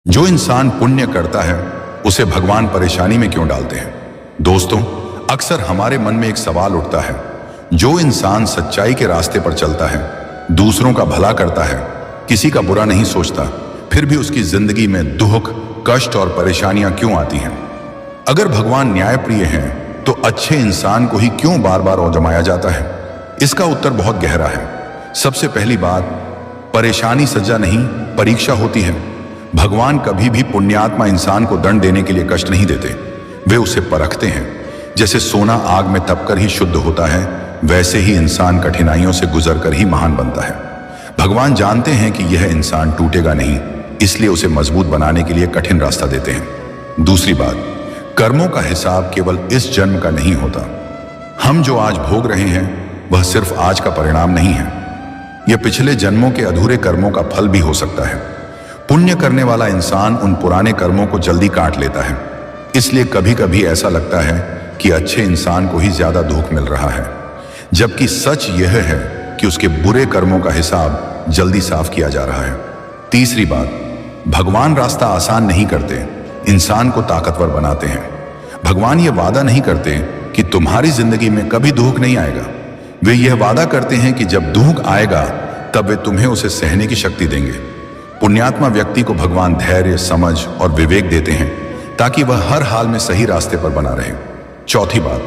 जो इंसान पुण्य करता है उसे भगवान परेशानी में क्यों डालते हैं? दोस्तों, अक्सर हमारे मन में एक सवाल उठता है। जो इंसान सच्चाई के रास्ते पर चलता है, दूसरों का भला करता है, किसी का बुरा नहीं सोचता, फिर भी उसकी जिंदगी में दुख, कष्ट और परेशानियां क्यों आती हैं? अगर भगवान न्यायप्रिय हैं तो अच्छे इंसान को ही क्यों बार बार आजमाया जाता है? इसका उत्तर बहुत गहरा है। सबसे पहली बात, परेशानी सजा नहीं, परीक्षा होती है। भगवान कभी भी पुण्यात्मा इंसान को दंड देने के लिए कष्ट नहीं देते, वे उसे परखते हैं। जैसे सोना आग में तपकर ही शुद्ध होता है, वैसे ही इंसान कठिनाइयों से गुजरकर ही महान बनता है। भगवान जानते हैं कि यह इंसान टूटेगा नहीं, इसलिए उसे मजबूत बनाने के लिए कठिन रास्ता देते हैं। दूसरी बात, कर्मों का हिसाब केवल इस जन्म का नहीं होता। हम जो आज भोग रहे हैं वह सिर्फ आज का परिणाम नहीं है, यह पिछले जन्मों के अधूरे कर्मों का फल भी हो सकता है। पुण्य करने वाला इंसान उन पुराने कर्मों को जल्दी काट लेता है, इसलिए कभी कभी ऐसा लगता है कि अच्छे इंसान को ही ज्यादा दुख मिल रहा है, जबकि सच यह है कि उसके बुरे कर्मों का हिसाब जल्दी साफ किया जा रहा है। तीसरी बात, भगवान रास्ता आसान नहीं करते, इंसान को ताकतवर बनाते हैं। भगवान ये वादा नहीं करते कि तुम्हारी जिंदगी में कभी दुख नहीं आएगा। वे यह वादा करते हैं कि जब दुख आएगा तब वे तुम्हें उसे सहने की शक्ति देंगे। पुण्यात्मा व्यक्ति को भगवान धैर्य, समझ और विवेक देते हैं ताकि वह हर हाल में सही रास्ते पर बना रहे। चौथी बात,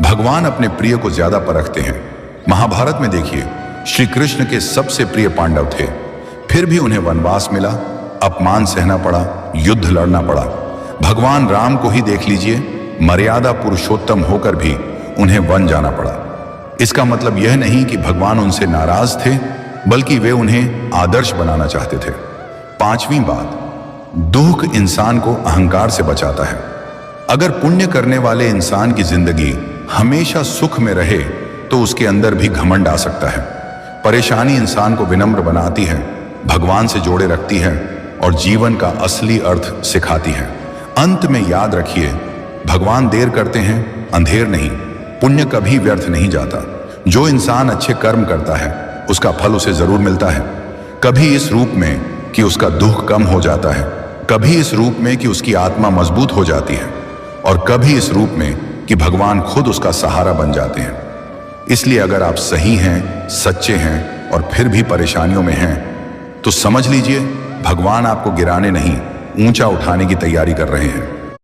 भगवान अपने प्रिय को ज्यादा परखते हैं। महाभारत में देखिए, श्री कृष्ण के सबसे प्रिय पांडव थे, फिर भी उन्हें वनवास मिला, अपमान सहना पड़ा, युद्ध लड़ना पड़ा। भगवान राम को ही देख लीजिए, मर्यादा पुरुषोत्तम होकर भी उन्हें वन जाना पड़ा। इसका मतलब यह नहीं कि भगवान उनसे नाराज थे, बल्कि वे उन्हें आदर्श बनाना चाहते थे। पांचवी बात, दुख इंसान को अहंकार से बचाता है। अगर पुण्य करने वाले इंसान की जिंदगी हमेशा सुख में रहे तो उसके अंदर भी घमंड आ सकता है। परेशानी इंसान को विनम्र बनाती है, भगवान से जोड़े रखती है और जीवन का असली अर्थ सिखाती है। अंत में याद रखिए, भगवान देर करते हैं, अंधेर नहीं। पुण्य कभी व्यर्थ नहीं जाता। जो इंसान अच्छे कर्म करता है उसका फल उसे जरूर मिलता है, कभी इस रूप में कि उसका दुख कम हो जाता है, कभी इस रूप में कि उसकी आत्मा मजबूत हो जाती है, और कभी इस रूप में कि भगवान खुद उसका सहारा बन जाते हैं। इसलिए अगर आप सही हैं, सच्चे हैं और फिर भी परेशानियों में हैं, तो समझ लीजिए भगवान आपको गिराने नहीं, ऊंचा उठाने की तैयारी कर रहे हैं।